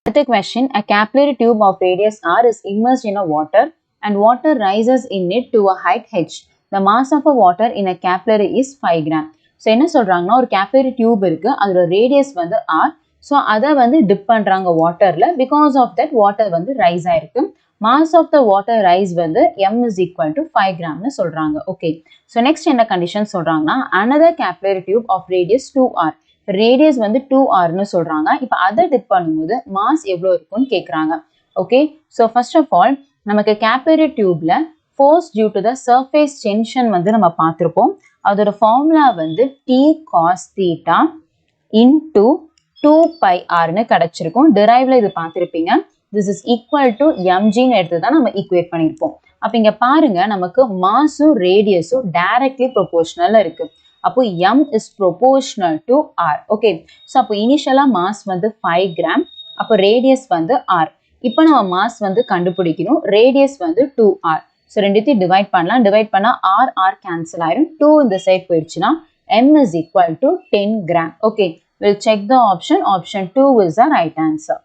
அடுத்த question, a capillary tube of radius r is immersed in a water and water rises in it to a height h. The mass of a water in a capillary is 5 gram. So என்ன சொல்கிறாங்கன்னா ஒரு capillary tube இருக்குது, அதோட radius வந்து r. So அதை வந்து dip பண்ணுறாங்க வாட்டரில். பிகாஸ் ஆஃப் தட் வாட்டர் வந்து ரைஸ் ஆயிருக்கு. Mass of the water rise வந்து m is equal to 5 gramனு சொல்கிறாங்க. ஓகே, ஸோ நெக்ஸ்ட் என்ன கண்டிஷன் சொல்கிறாங்கன்னா another capillary tube of radius 2r. Radius வந்து 2rனு சொல்கிறாங்க. இப்போ அதை டிப் பண்ணும்போது மாஸ் எவ்வளோ இருக்குன்னு கேட்குறாங்க. Okay, so first of all நமக்கு capillary டியூப்ல force due to the surface tension வந்து நம்ம பார்த்துருப்போம். அதோட ஃபார்முலா வந்து T cos theta into 2 pi rனு கிடைச்சிருக்கும். டிரைவ்ல இது பார்த்துருப்பீங்க. திஸ் இஸ் ஈக்குவல் டு mgன்னு எடுத்து தான் நம்ம ஈக்குவேட் பண்ணியிருப்போம். அப்போ இங்கே பாருங்க, நமக்கு மாஸும் ரேடியஸும் டைரக்ட்லி ப்ரொபோர்ஷனல் இருக்கு. அப்போ m is proportional to r. Okay, so அப்போ இனிஷியலாக மாஸ் வந்து 5 கிராம், அப்போ ரேடியஸ் வந்து r. இப்போ நம்ம மாஸ் வந்து கண்டுபிடிக்கணும், ரேடியஸ் வந்து 2r. ஸோ ரெண்டுத்தையும் டிவைட் பண்ணலாம். டிவைட் பண்ணால் r கேன்சல் ஆயிரும். 2 இந்த சைட் போயிடுச்சுன்னா m is equal to 10 gram. Okay, we'll check the option. Option 2 is the right answer.